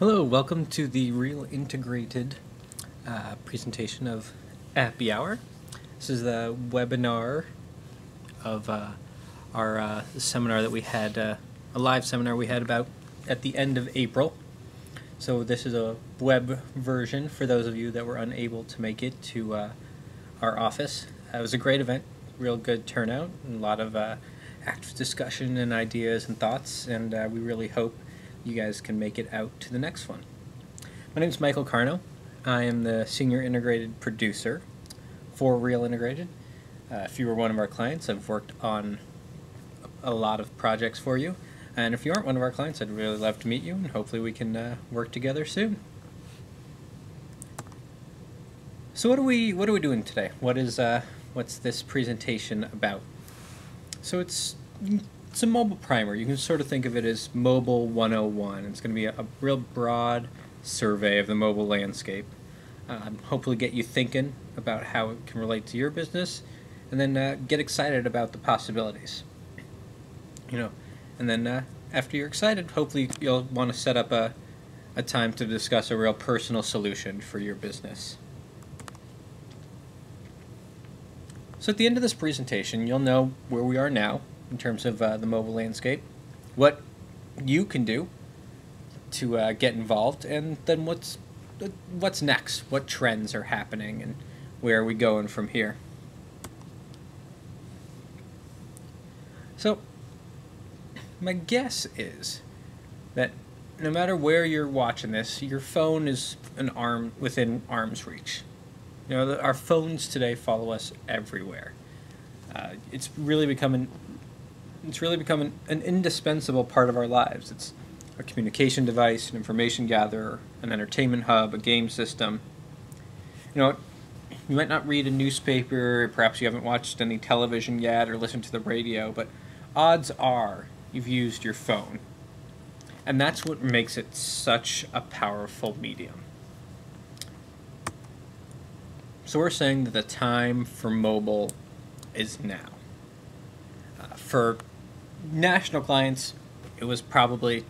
Hello, welcome to the Real Integrated presentation of Appy Hour. This is the webinar of our seminar that we had, a live seminar we had about at the end of April. So this is a web version for those of you that were unable to make it to our office. It was a great event, real good turnout, and a lot of active discussion and ideas and thoughts, and we really hope you guys can make it out to the next one. My name is Michael Carno. I am the Senior Integrated Producer for Real Integrated. If you were one of our clients, I've worked on a lot of projects for you. And if you aren't one of our clients, I'd really love to meet you, and hopefully we can work together soon. So what are we doing today? What's this presentation about? So it's a mobile primer. You can sort of think of it as Mobile 101. It's going to be a real broad survey of the mobile landscape. Hopefully get you thinking about how it can relate to your business, and then get excited about the possibilities. And then after you're excited, hopefully you'll want to set up a time to discuss a real personal solution for your business. So at the end of this presentation, you'll know where we are now in terms of the mobile landscape, what you can do to get involved, and then what's next, what trends are happening, and where are we going from here. So my guess is that no matter where you're watching this, your phone is within arm's reach. Our phones today follow us everywhere. It's really become an indispensable part of our lives. It's a communication device, an information gatherer, an entertainment hub, a game system. You might not read a newspaper, perhaps you haven't watched any television yet or listened to the radio, but odds are you've used your phone. And that's what makes it such a powerful medium. So we're saying that the time for mobile is now. For national clients, it was probably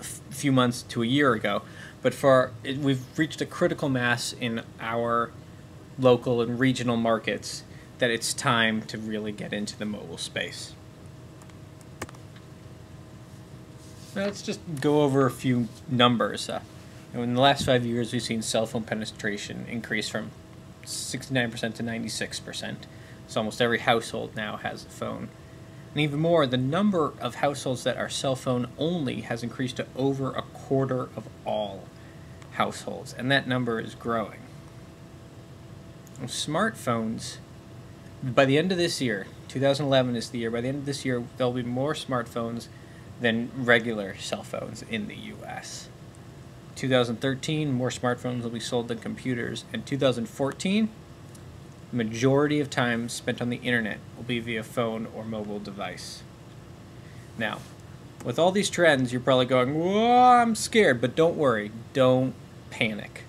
a few months to a year ago, but we've reached a critical mass in our local and regional markets that it's time to really get into the mobile space. Now let's just go over a few numbers. In the last 5 years, we've seen cell phone penetration increase from 69% to 96%. So almost every household now has a phone. And even more, the number of households that are cell phone only has increased to over a quarter of all households, and that number is growing. Smartphones, by the end of this year, 2011 is the year, by the end of this year, there'll be more smartphones than regular cell phones in the US. 2013, more smartphones will be sold than computers. And 2014, the majority of time spent on the internet will be via phone or mobile device. Now, with all these trends, you're probably going, "Whoa, I'm scared," but don't worry, don't panic.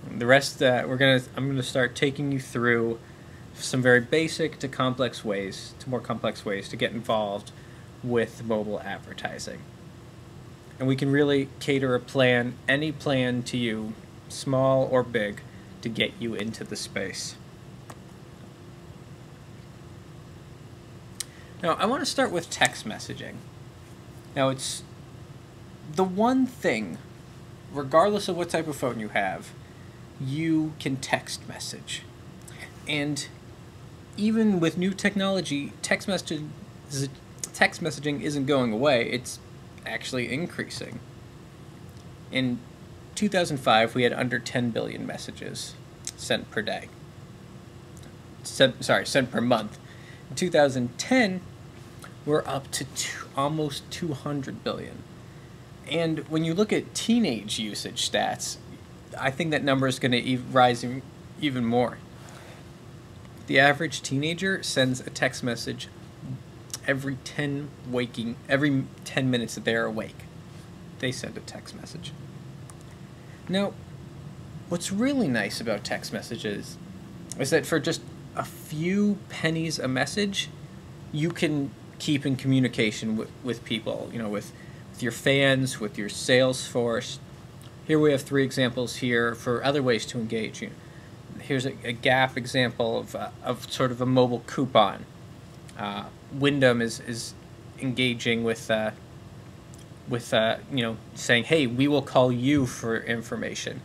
The rest, I'm gonna start taking you through some very basic to more complex ways to get involved with mobile advertising. And we can really cater any plan to you, small or big, to get you into the space. Now, I want to start with text messaging. Now, it's the one thing, regardless of what type of phone you have, you can text message. And even with new technology, text messaging isn't going away, it's actually increasing. In 2005, we had under 10 billion messages sent per day. Sent per month. In 2010, we're up to almost 200 billion. And when you look at teenage usage stats, I think that number is going to rise even more. The average teenager sends a text message every 10 minutes that they're awake. They send a text message. Now, what's really nice about text messages is that for just a few pennies a message, you can keep in communication with people, with your fans, with your sales force, Here we have 3 examples here for other ways to engage you. Here's a Gap example of sort of a mobile coupon. Wyndham is engaging with saying, hey, we will call you for information.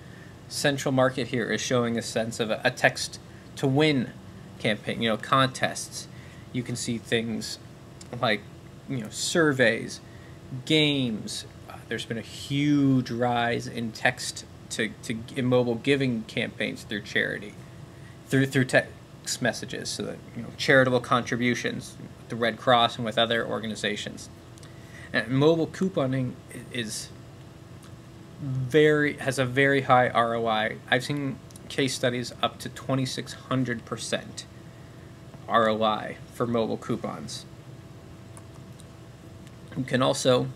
Central Market here is showing a sense of a text to win campaign, contests. You can see things like, surveys, games. There's been a huge rise in text in mobile giving campaigns through charity, through text messages, so that charitable contributions, the Red Cross and with other organizations. And mobile couponing has a very high ROI. I've seen case studies up to 2,600% ROI for mobile coupons. You can also,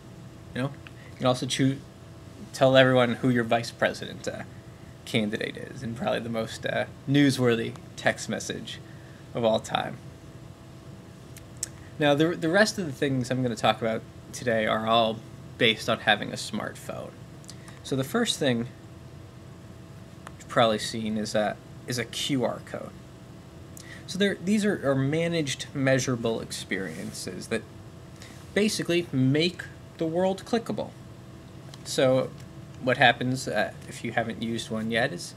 tell everyone who your vice president candidate is, and probably the most newsworthy text message of all time. Now, the rest of the things I'm going to talk about today are all based on having a smartphone. So the first thing you've probably seen is a QR code. So these are managed, measurable experiences that basically make the world clickable. So what happens if you haven't used one yet is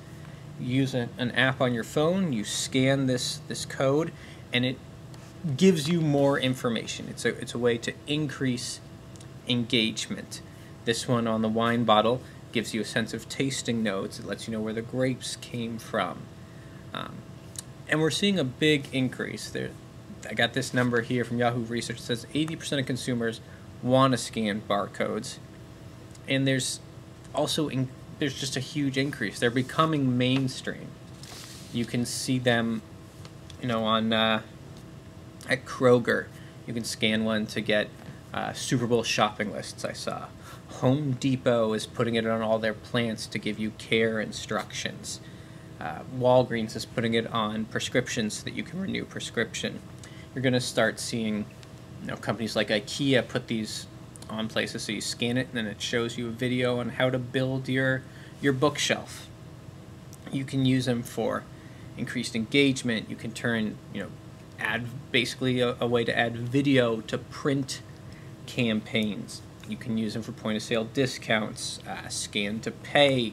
you use an app on your phone, you scan this code, and it gives you more information. It's a way to increase engagement. This one on the wine bottle gives you a sense of tasting notes. It lets you know where the grapes came from. And we're seeing a big increase there. I got this number here from Yahoo Research. It says 80% of consumers want to scan barcodes, and there's just a huge increase. They're becoming mainstream. You can see them, on at Kroger. You can scan one to get Super Bowl shopping lists. I saw Home Depot is putting it on all their plants to give you care instructions. Walgreens is putting it on prescriptions so that you can renew prescription. You're going to start seeing companies like IKEA put these on places, so you scan it and then it shows you a video on how to build your bookshelf. You can use them for increased engagement. You can turn, add basically a way to add video to print campaigns. You can use them for point of sale discounts, scan to pay,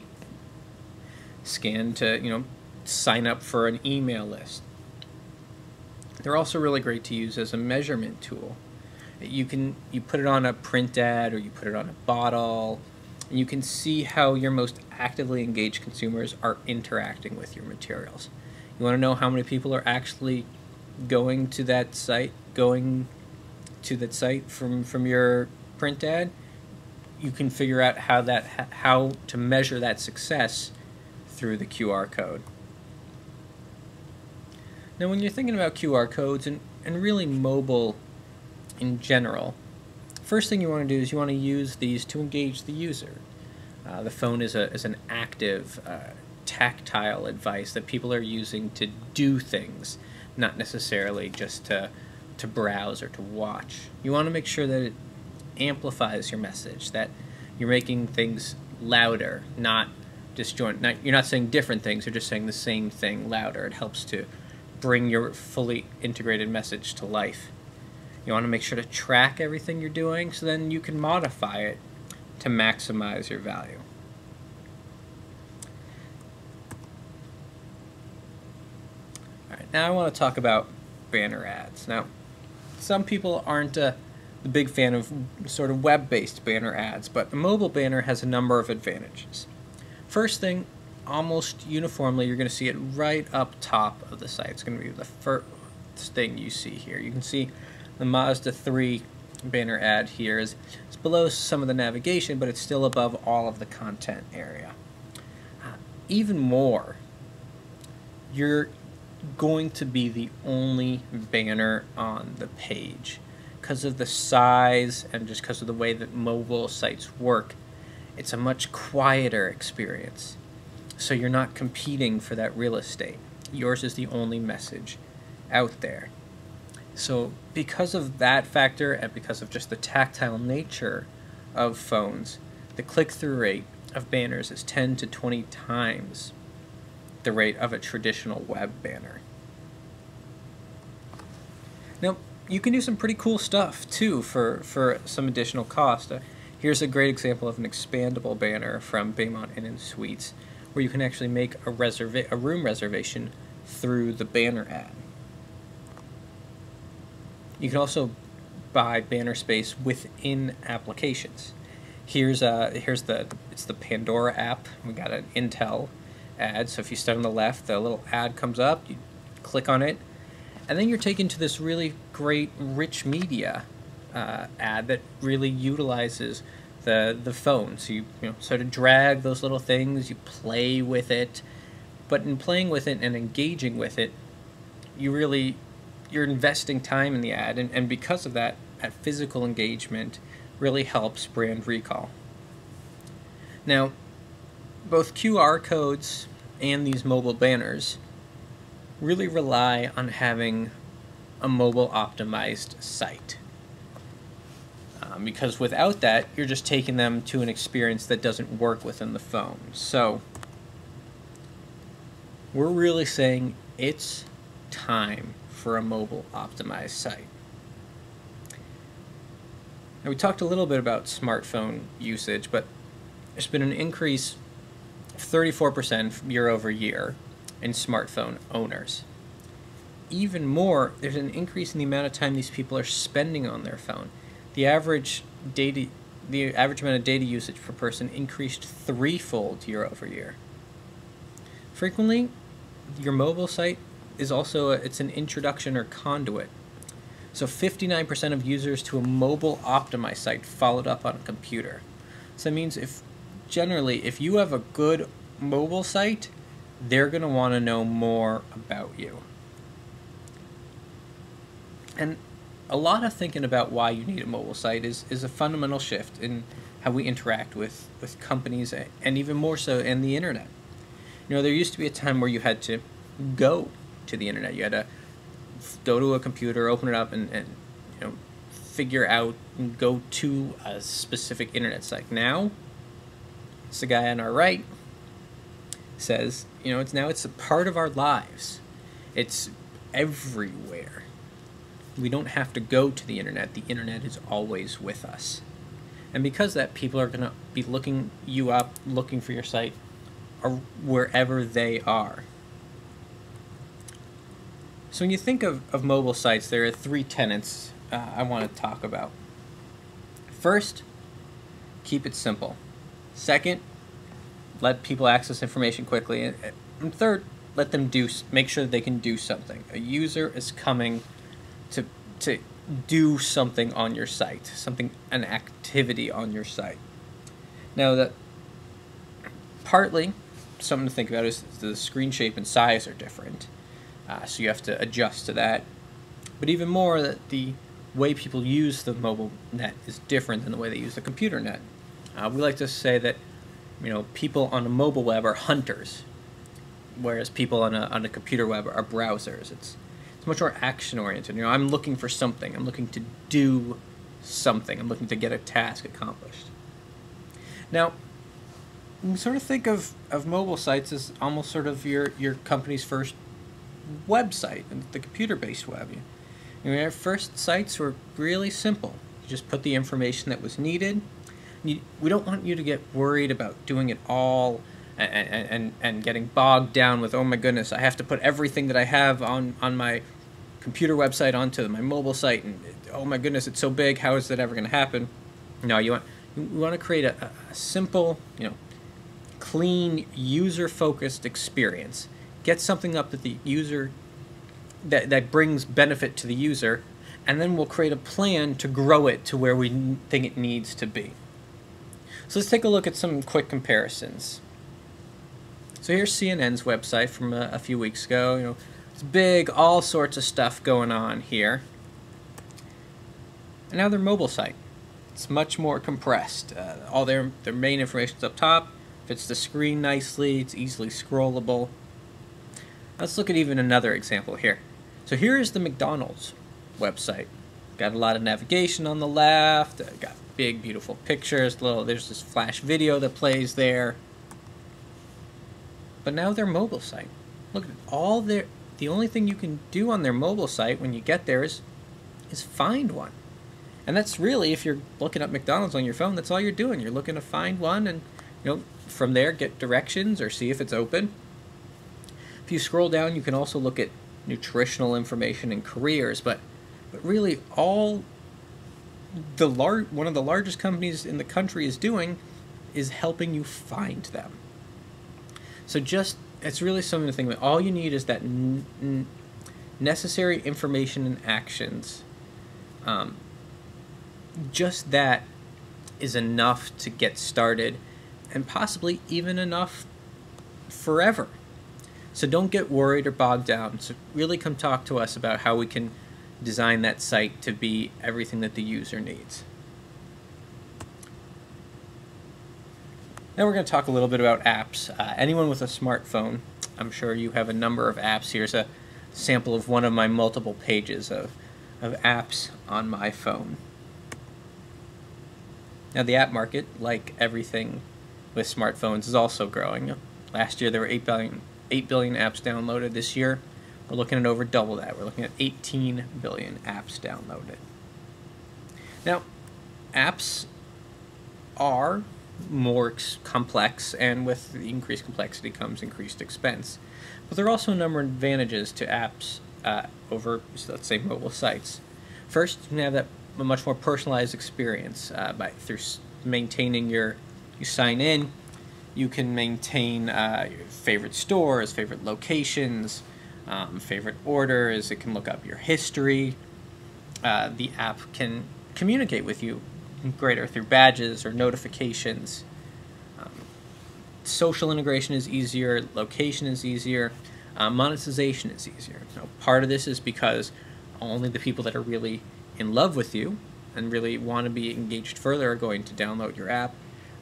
scan to sign up for an email list. They're also really great to use as a measurement tool. You put it on a print ad or you put it on a bottle, and you can see how your most actively engaged consumers are interacting with your materials. You want to know how many people are actually going to that site from your print ad? You can figure out how to measure that success through the QR code. Now, when you're thinking about QR codes and really mobile in general, first thing you want to do is you want to use these to engage the user. The phone is an active, tactile device that people are using to do things, not necessarily just to browse or to watch. You want to make sure that it amplifies your message, that you're making things louder, not disjoint. You're not saying different things, you're just saying the same thing louder. It helps to bring your fully integrated message to life. You want to make sure to track everything you're doing so then you can modify it to maximize your value. Alright, now I want to talk about banner ads. Now, some people aren't the big fan of sort of web-based banner ads, but a mobile banner has a number of advantages. First thing, almost uniformly, you're going to see it right up top of the site. It's going to be the first thing you see here. You can see the Mazda 3 banner ad here is below some of the navigation, but it's still above all of the content area. Even more, you're going to be the only banner on the page. Because of the size and just because of the way that mobile sites work, it's a much quieter experience. So you're not competing for that real estate. Yours is the only message out there. So because of that factor and because of just the tactile nature of phones, the click-through rate of banners is 10 to 20 times the rate of a traditional web banner. Now, you can do some pretty cool stuff too for some additional cost. Here's a great example of an expandable banner from Baymont Inn & Suites, where you can actually make a room reservation through the banner ad. You can also buy banner space within applications. It's the Pandora app. We got an Intel ad, so if you start on the left, the little ad comes up, you click on it, and then you're taken to this really great rich media ad that really utilizes the phone. So you sort of drag those little things, you play with it, but in playing with it and engaging with it, you're investing time in the ad, and because of that physical engagement really helps brand recall. Now, both QR codes and these mobile banners really rely on having a mobile optimized site. Because without that, you're just taking them to an experience that doesn't work within the phone. So we're really saying it's time for a mobile optimized site. Now, we talked a little bit about smartphone usage, but there's been an increase of 34% year over year in smartphone owners. Even more, there's an increase in the amount of time these people are spending on their phone. The average amount of data usage per person increased threefold year over year. Frequently, your mobile site is also it's an introduction or conduit. So 59% of users to a mobile optimized site followed up on a computer. So that means if you have a good mobile site, they're going to want to know more about you. And a lot of thinking about why you need a mobile site is a fundamental shift in how we interact with companies, and even more so in the internet. There used to be a time where you had to go to the internet. You had to go to a computer, open it up, and figure out and go to a specific internet site. Now, it's the guy on our right says, it's a part of our lives. It's everywhere. We don't have to go to the internet. The internet is always with us. And because of that, people are going to be looking you up, looking for your site, or wherever they are. So when you think of mobile sites, there are three tenets I want to talk about. First, keep it simple. Second, let people access information quickly. And third, let them make sure that they can do something. A user is coming to do something on your site, an activity on your site. Now, that partly something to think about is the screen shape and size are different, so you have to adjust to that. But even more, that the way people use the mobile net is different than the way they use the computer net. We like to say that people on a mobile web are hunters, whereas people on a computer web are browsers. It's much more action-oriented. I'm looking for something. I'm looking to do something. I'm looking to get a task accomplished. Now, you sort of think of mobile sites as almost sort of your company's first website, the computer-based web. Our first sites were really simple. You just put the information that was needed. We don't want you to get worried about doing it all and getting bogged down with, oh my goodness, I have to put everything that I have on my computer website onto my mobile site, and oh my goodness, it's so big, how is that ever going to happen? No, you want to create a simple, clean, user-focused experience. Get something up that the user that brings benefit to the user, and then we'll create a plan to grow it to where we think it needs to be. So let's take a look at some quick comparisons. So here's CNN's website from a few weeks ago. It's big, all sorts of stuff going on here. And now their mobile site. It's much more compressed. All their main information's up top. Fits the screen nicely. It's easily scrollable. Let's look at even another example here. So here is the McDonald's website. Got a lot of navigation on the left. Got big, beautiful pictures. There's this flash video that plays there. But now their mobile site. Look at all their. The only thing you can do on their mobile site when you get there is find one. And that's really, if you're looking up McDonald's on your phone, that's all you're doing. You're looking to find one, and from there get directions or see if it's open. If you scroll down, you can also look at nutritional information and careers, but really one of the largest companies in the country is doing is helping you find them. So it's really something to think about. All you need is that necessary information and actions. Just that is enough to get started, and possibly even enough forever. So don't get worried or bogged down. So really come talk to us about how we can design that site to be everything that the user needs. Now we're going to talk a little bit about apps. Anyone with a smartphone, I'm sure you have a number of apps. Here's a sample of one of my multiple pages of apps on my phone. Now the app market, like everything with smartphones, is also growing. Last year there were 8 billion apps downloaded. This year we're looking at over double that. We're looking at 18 billion apps downloaded. Now, apps are more complex, and with the increased complexity comes increased expense. But there are also a number of advantages to apps over, let's say, mobile sites. First, you can have a much more personalized experience through maintaining you sign in. You can maintain your favorite stores, favorite locations, favorite orders. It can look up your history. The app can communicate with you greater through badges or notifications. Social integration is easier. Location is easier. Monetization is easier. Now, part of this is because only the people that are really in love with you and really want to be engaged further are going to download your app.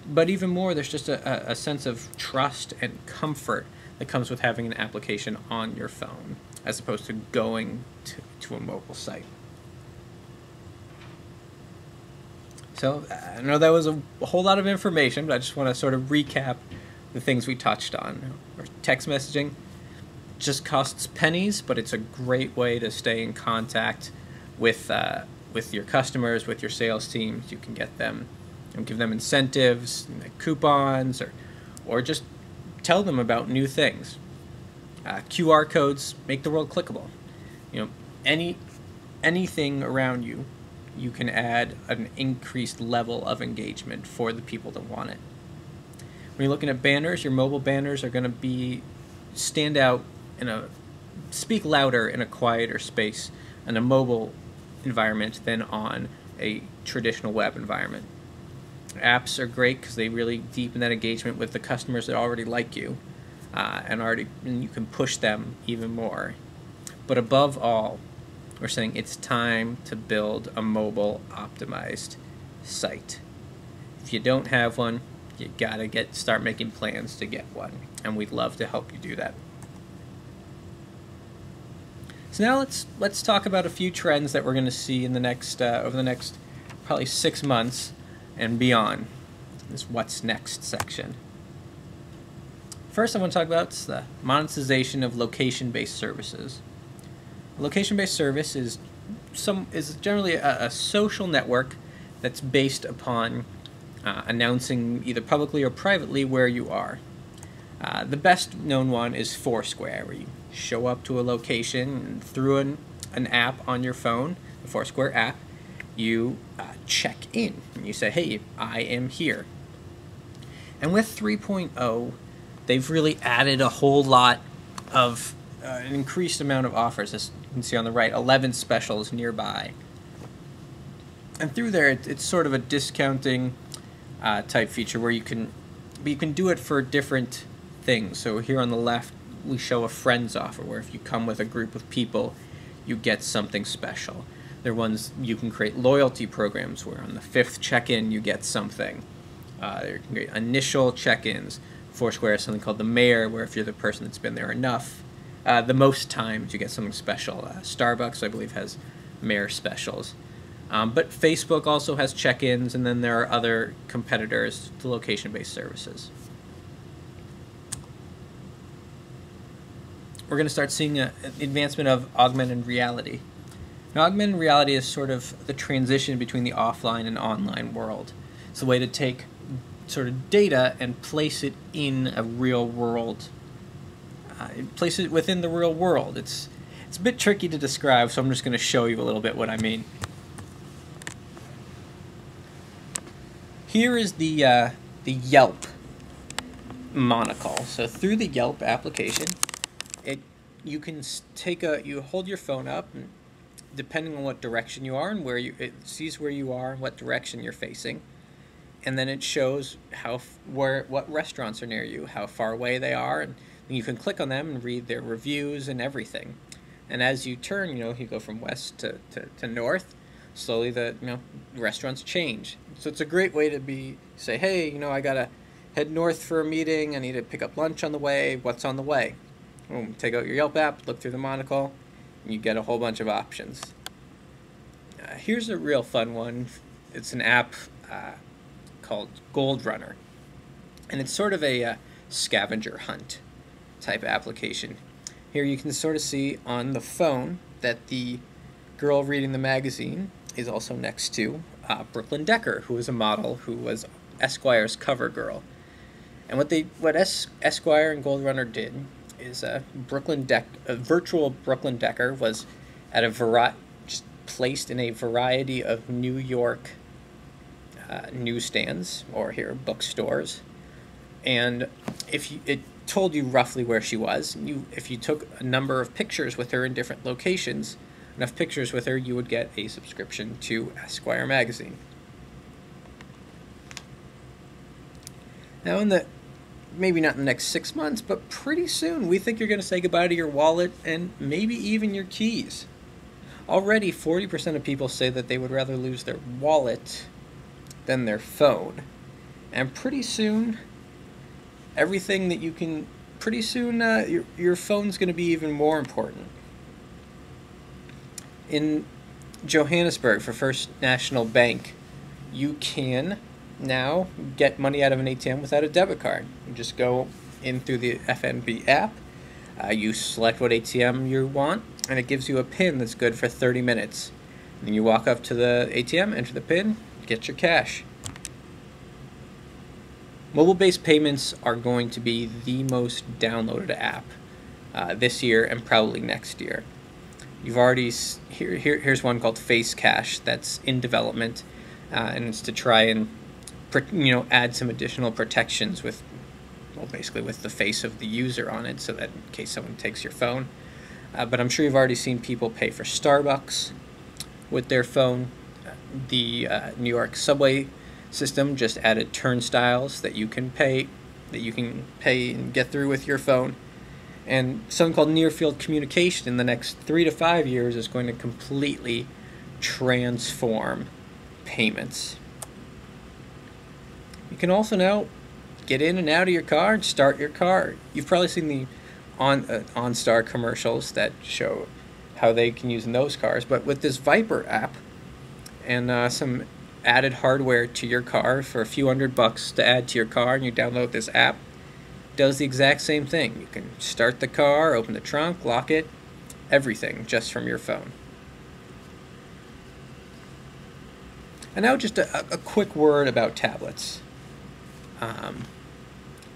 But even more, there's just a sense of trust and comfort that comes with having an application on your phone as opposed to going to a mobile site. So I know that was a whole lot of information, but I just want to sort of recap the things we touched on. Text messaging just costs pennies, but it's a great way to stay in contact with your customers, with your sales teams. You can get them and give them incentives, like coupons, or just tell them about new things. QR codes make the world clickable. Anything around you, you can add an increased level of engagement for the people that want it. When you're looking at banners, your mobile banners are going to stand out speak louder in a quieter space in a mobile environment than on a traditional web environment. Apps are great because they really deepen that engagement with the customers that already like you, and you can push them even more. But above all, we're saying it's time to build a mobile optimized site. If you don't have one, you gotta start making plans to get one, and we'd love to help you do that. So now let's talk about a few trends that we're going to see in the next over the next probably 6 months and beyond. This what's next section. First, I want to talk about the monetization of location-based services. A location-based service is generally a social network that's based upon announcing either publicly or privately where you are. The best known one is Foursquare, where you show up to a location and through an app on your phone, the Foursquare app, you check in and you say, hey, I am here. And with 3.0, they've really added a whole lot of an increased amount of offers. As you can see on the right, 11 specials nearby. And through there, it's sort of a discounting type feature where you can do it for different things. So here on the left, we show a friends offer where if you come with a group of people, you get something special. There are ones you can create loyalty programs where on the 5th check-in you get something. You can create initial check-ins. Foursquare is something called the Mayor, where if you're the person that's been there enough, the most times you get something special. Starbucks, I believe, has Mayor specials. But Facebook also has check-ins, and then there are other competitors to location-based services. We're going to start seeing an advancement of augmented reality. Now, augmented reality is sort of the transition between the offline and online world. It's a way to take sort of data and place it in a real world. Place it within the real world. It's a bit tricky to describe, so I'm just going to show you a little bit what I mean. Here is the Yelp monocle. So through the Yelp application, you can you hold your phone up, and depending on what direction you are and it sees where you are and what direction you're facing, and then it shows what restaurants are near you, how far away they are, and you can click on them and read their reviews and everything. And as you turn, you go from west to north. Slowly the restaurants change. So it's a great way to say, hey, I gotta head north for a meeting. I need to pick up lunch on the way. What's on the way? Boom, take out your Yelp app, look through the monocle, and you get a whole bunch of options. Here's a real fun one. It's an app called Gold Runner, and it's sort of a scavenger hunt type application. Here you can sort of see on the phone that the girl reading the magazine is also next to Brooklyn Decker, who is a model who was Esquire's cover girl. And what Esquire and Gold Runner did is virtual Brooklyn Decker was at just placed in a variety of New York newsstands, or here bookstores, and it told you roughly where she was. If you took a number of pictures with her in different locations, enough pictures with her, you would get a subscription to Esquire magazine. Now, maybe not in the next 6 months, but pretty soon, we think you're going to say goodbye to your wallet and maybe even your keys. Already, 40% of people say that they would rather lose their wallet than their phone. And pretty soon, your phone's going to be even more important. In Johannesburg, for First National Bank, you can now get money out of an ATM without a debit card. You just go in through the FNB app, you select what ATM you want, and it gives you a PIN that's good for 30 minutes. And you walk up to the ATM, enter the PIN, get your cash. Mobile-based payments are going to be the most downloaded app this year and probably next year. You've already here's one called Face Cash that's in development, and it's to try and add some additional protections basically with the face of the user on it, so that in case someone takes your phone. But I'm sure you've already seen people pay for Starbucks with their phone. The New York subway system just added turnstiles that you can pay and get through with your phone. And something called near-field communication in the next 3 to 5 years is going to completely transform payments. You can also now get in and out of your car and start your car. You've probably seen the OnStar commercials that show how they can use in those cars, but with this Viper app and some added hardware to your car for a few $100 to add to your car, and you download this app, does the exact same thing. You can start the car, open the trunk, lock it, everything just from your phone. And now just a quick word about tablets.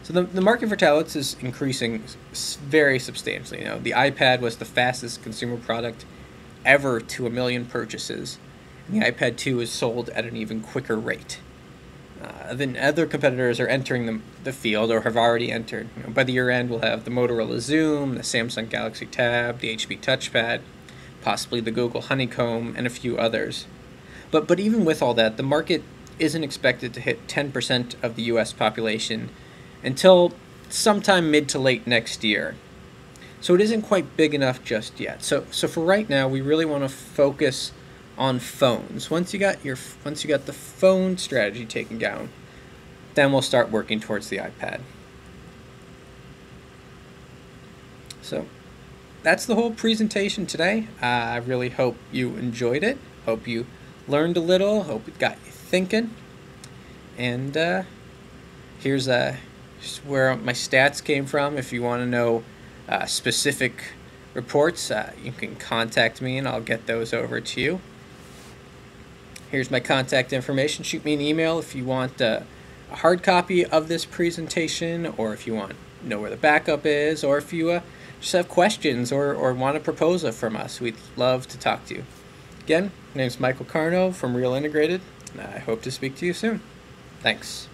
So the market for tablets is increasing very substantially. The iPad was the fastest consumer product ever to 1 million purchases. And the iPad 2 is sold at an even quicker rate. Then other competitors are entering the field or have already entered. By the year end, we'll have the Motorola Zoom, the Samsung Galaxy Tab, the HP Touchpad, possibly the Google Honeycomb, and a few others. But even with all that, the market isn't expected to hit 10% of the U.S. population until sometime mid to late next year. So it isn't quite big enough just yet. So for right now, we really want to focus on phones. Once you got the phone strategy taken down, then we'll start working towards the iPad. So that's the whole presentation today. I really hope you enjoyed it. Hope you learned a little. Hope it got you thinking. And here's just where my stats came from. If you want to know specific reports, you can contact me and I'll get those over to you. Here's my contact information. Shoot me an email if you want a hard copy of this presentation, or if you want to know where the backup is, or if you just have questions or want a proposal from us. We'd love to talk to you. Again, my name's Michael Carno from Real Integrated, and I hope to speak to you soon. Thanks.